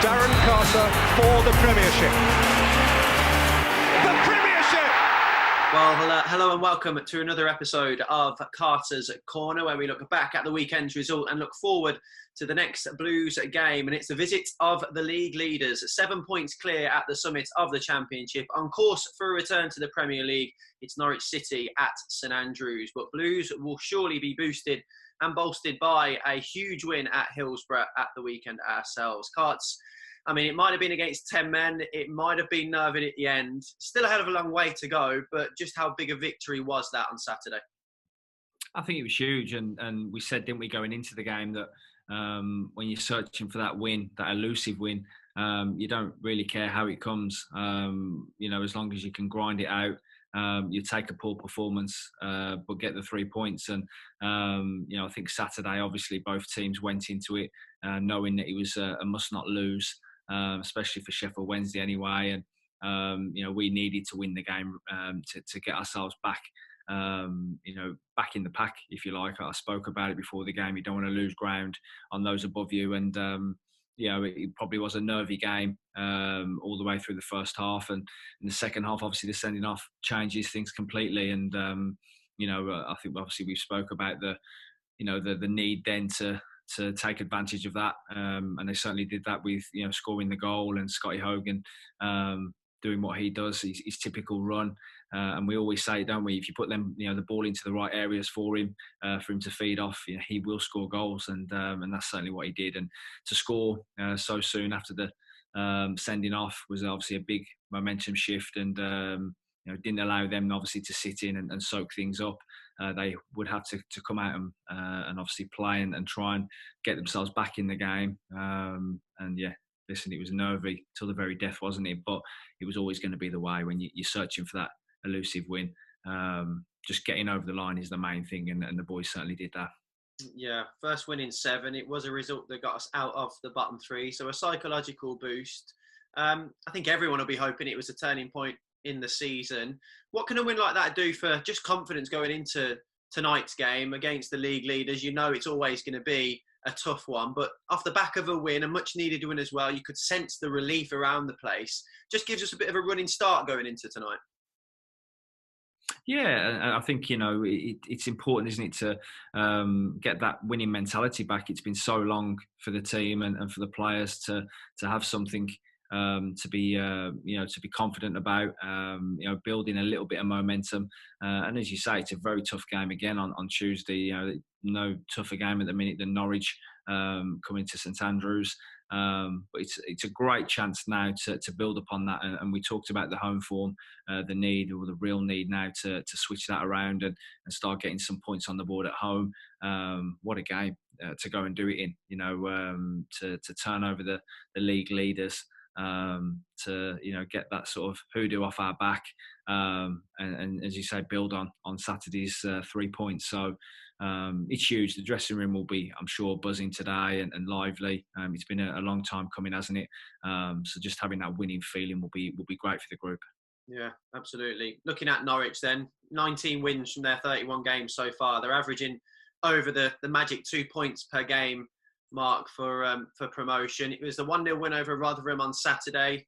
Darren Carter for the Premiership. The Premiership! Well, hello and welcome to another episode of Carter's Corner, where we look back at the weekend's result and look forward to the next Blues game. And it's the visit of the league leaders, 7 points clear at the summit of the Championship, on course for a return to the Premier League. It's Norwich City at St Andrews, but Blues will surely be boosted and bolstered by a huge win at Hillsborough at the weekend ourselves. Carts, I mean, it might have been against 10 men. It might have been nerving at the end. Still a hell of a long way to go, but just how big a victory was that on Saturday? I think it was huge. And we said, didn't we, going into the game, that when you're searching for that win, that elusive win, you don't really care how it comes. As long as you can grind it out, you take a poor performance, but get the 3 points. And, I think Saturday, obviously, both teams went into it knowing that it was a must not lose. Especially for Sheffield Wednesday anyway. And, we needed to win the game to get ourselves back, back in the pack, if you like. I spoke about it before the game. You don't want to lose ground on those above you. And, it probably was a nervy game all the way through the first half. And in the second half, obviously, the sending off changes things completely. And, I think obviously we've spoke about the need then to take advantage of that, and they certainly did that with scoring the goal and Scotty Hogan doing what he does, his typical run. And we always say, don't we, if you put them the ball into the right areas for him to feed off, he will score goals, and that's certainly what he did. And to score so soon after the sending off was obviously a big momentum shift, and didn't allow them obviously to sit in and soak things up. They would have to come out and obviously play and try and get themselves back in the game. Listen, it was nervy till the very death, wasn't it? But it was always going to be the way when you're searching for that elusive win. Just getting over the line is the main thing, and the boys certainly did that. Yeah, first win in 7. It was a result that got us out of the bottom 3, so a psychological boost. I think everyone will be hoping it was a turning point in the season. What can a win like that do for just confidence going into tonight's game against the league leaders? It's always going to be a tough one, but off the back of a win, a much needed win as well, you could sense the relief around the place. Just gives us a bit of a running start going into tonight. Yeah, I think, it's important, isn't it, to get that winning mentality back. It's been so long for the team and for the players to have something to be confident about, building a little bit of momentum. And as you say, it's a very tough game again on Tuesday. No tougher game at the minute than Norwich coming to St Andrews. But it's a great chance now to build upon that. And we talked about the home form, the need, or the real need now to switch that around and start getting some points on the board at home. What a game to go and do it in, to turn over the league leaders. To get that sort of hoodoo off our back, and as you say, build on Saturday's 3 points. So it's huge. The dressing room will be, I'm sure, buzzing today and lively. It's been a long time coming, hasn't it? So just having that winning feeling will be great for the group. Yeah, absolutely. Looking at Norwich then, 19 wins from their 31 games so far. They're averaging over the magic 2 points per game mark for promotion. It was the 1-0 win over Rotherham on Saturday.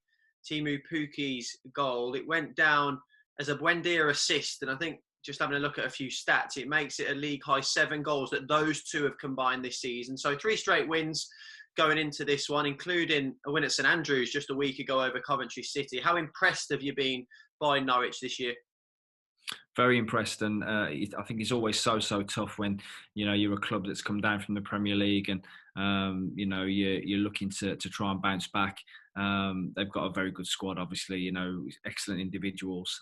Timu Puki's goal. It went down as a Buendia assist, and I think just having a look at a few stats, it makes it a league high 7 goals that those two have combined this season. So 3 straight wins going into this one, including a win at St Andrews just a week ago over Coventry City. How impressed have you been by Norwich this year? Very impressed, and I think it's always so tough when you're a club that's come down from the Premier League, and you're looking to try and bounce back. They've got a very good squad, obviously, excellent individuals,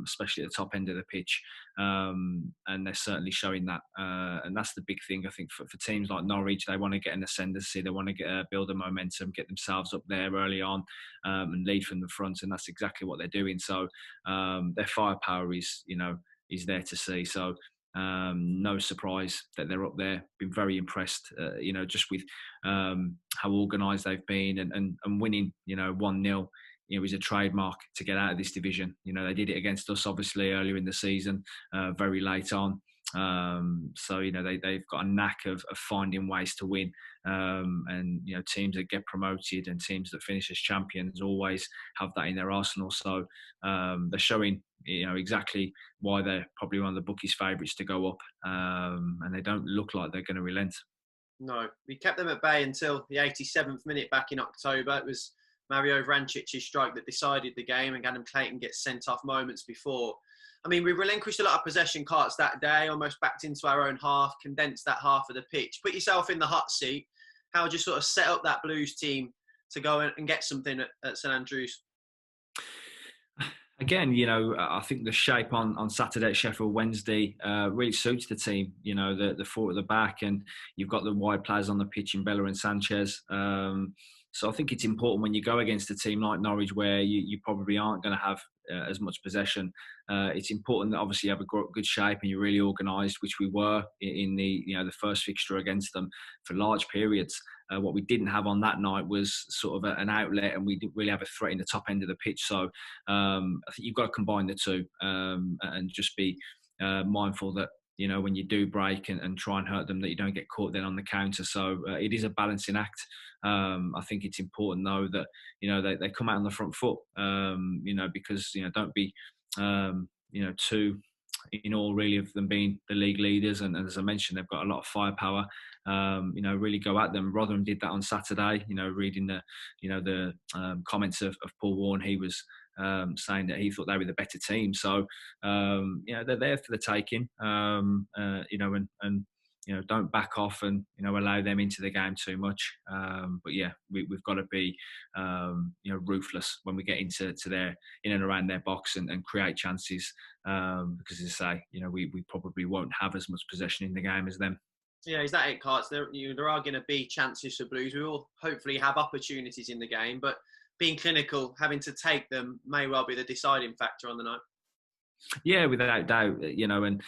especially at the top end of the pitch, and they're certainly showing that. And that's the big thing, I think, for teams like Norwich. They want to get an ascendancy, they want to build a momentum, get themselves up there early on, and lead from the front, and that's exactly what they're doing. So their firepower is there to see. So no surprise that they're up there. Been very impressed, just with how organised they've been, and winning, 1-0, is a trademark to get out of this division. They did it against us, obviously, earlier in the season, very late on. So they've got a knack of finding ways to win, and teams that get promoted and teams that finish as champions always have that in their arsenal. So they're showing exactly why they're probably one of the bookies' favourites to go up, and they don't look like they're going to relent. No, we kept them at bay until the 87th minute back in October. It was Mario Vrancic's strike that decided the game, and Adam Clayton gets sent off moments before. I mean, we relinquished a lot of possession carts that day, almost backed into our own half, condensed that half of the pitch. Put yourself in the hot seat. How would you sort of set up that Blues team to go and get something at St Andrews? Again, I think the shape on Saturday at Sheffield Wednesday really suits the team. The four at the back, and you've got the wide players on the pitch in Bella and Sanchez. So I think it's important when you go against a team like Norwich, where you probably aren't going to have as much possession. It's important that obviously you have a good shape and you're really organised, which we were in the first fixture against them for large periods. What we didn't have on that night was sort of an outlet, and we didn't really have a threat in the top end of the pitch. So I think you've got to combine the two, and just be mindful that when you do break and try and hurt them, that you don't get caught then on the counter. So it is a balancing act. I think it's important though that they come out on the front foot, because don't be too in all really of them being the league leaders, and as I mentioned, they've got a lot of firepower. Really go at them. Rotherham did that on Saturday. Reading the comments of Paul Warren, he was saying that he thought they were the better team. So they're there for the taking. And don't back off and allow them into the game too much. But yeah, we've got to be ruthless when we get into their in and around their box and create chances. Because as I say, we probably won't have as much possession in the game as them. Yeah, is that it, Carts? There are going to be chances for Blues. We will hopefully have opportunities in the game, but being clinical, having to take them may well be the deciding factor on the night. Yeah, without doubt. And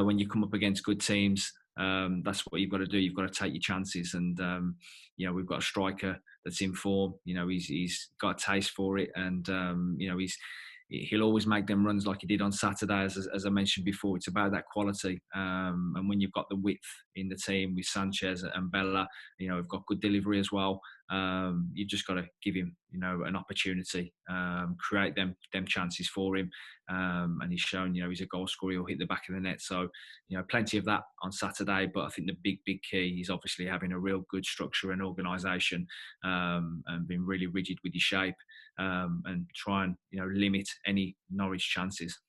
when you come up against good teams, that's what you've got to do. You've got to take your chances, and we've got a striker that's in form. He's got a taste for it, and he'll always make them runs like he did on Saturday. As I mentioned before, it's about that quality. And when you've got the width in the team with Sanchez and Bella, we've got good delivery as well. You've just got to give him, an opportunity, create them chances for him. And he's shown, he's a goal scorer. He'll hit the back of the net. So, plenty of that on Saturday. But I think the big key is obviously having a real good structure and organisation, and being really rigid with your shape, and try and, limit any Norwich chances.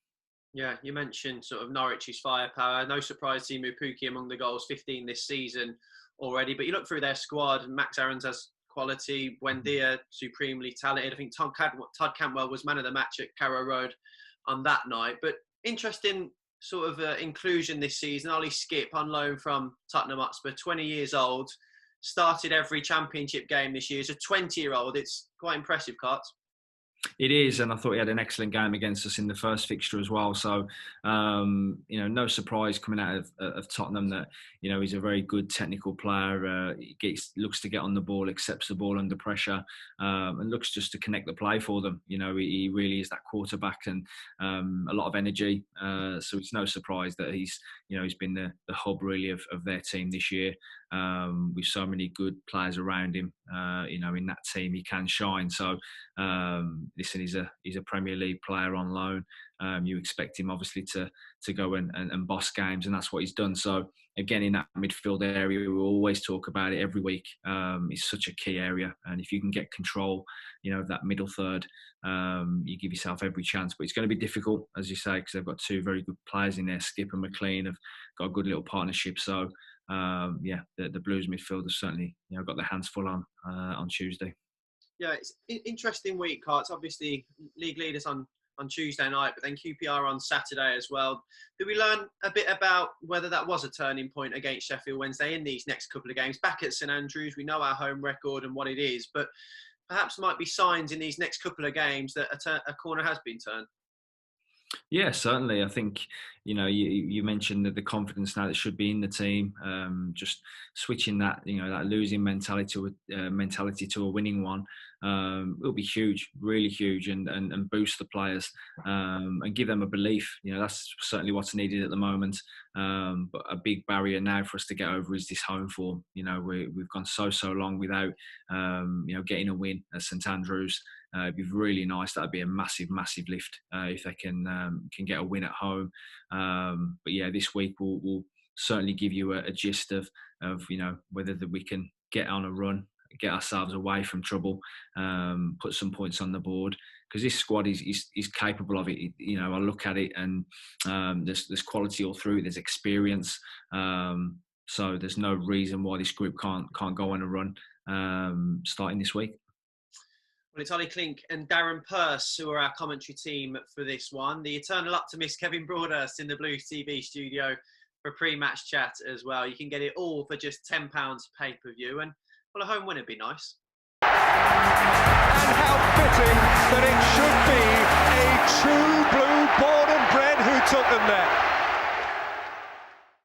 Yeah, you mentioned sort of Norwich's firepower. No surprise, Teemu Pukki among the goals, 15 this season already. But you look through their squad, and Max Aarons has quality. Buendia, supremely talented. I think Todd Cantwell was man of the match at Carrow Road on that night. But interesting sort of inclusion this season. Ollie Skip on loan from Tottenham Hotspur, 20 years old. Started every championship game this year. As a 20-year-old, it's quite impressive, Carts. It is, and I thought he had an excellent game against us in the first fixture as well. So, no surprise coming out of Tottenham that, he's a very good technical player. He looks to get on the ball, accepts the ball under pressure, and looks just to connect the play for them. He really is that quarterback, and a lot of energy. So it's no surprise that he's been the hub really of their team this year. With so many good players around him, in that team, he can shine. So, listen, he's a Premier League player on loan. You expect him obviously to go and boss games, and that's what he's done. So again, in that midfield area, we always talk about it every week. It's such a key area, and if you can get control, of that middle third, you give yourself every chance. But it's going to be difficult, as you say, because they've got two very good players in there. Skip and McLean have got a good little partnership. So the Blues midfield have certainly got their hands full on Tuesday. Yeah, it's an interesting week, Carts. Obviously, league leaders on Tuesday night, but then QPR on Saturday as well. Did we learn a bit about whether that was a turning point against Sheffield Wednesday in these next couple of games? Back at St Andrews, we know our home record and what it is, but perhaps might be signs in these next couple of games that a corner has been turned. Yeah, certainly. I think you mentioned that the confidence now that should be in the team, just switching that that losing mentality to a winning one will be huge, really huge, and boost the players and give them a belief. That's certainly what's needed at the moment. But a big barrier now for us to get over is this home form. We've gone so long without getting a win at St Andrews. It'd be really nice. That'd be a massive lift if they can get a win at home. But yeah, this week will certainly give you a gist of whether we can get on a run, get ourselves away from trouble, put some points on the board, because this squad is capable of it. I look at it and there's quality all through. There's experience. So there's no reason why this group can't go on a run starting this week. Well, it's Ollie Klink and Darren Purse who are our commentary team for this one. The eternal optimist Kevin Broadhurst in the Blues TV studio for a pre-match chat as well. You can get it all for just £10 pay-per-view. And, well, a home win would be nice. And how fitting that it should be a true blue born and bred who took them there.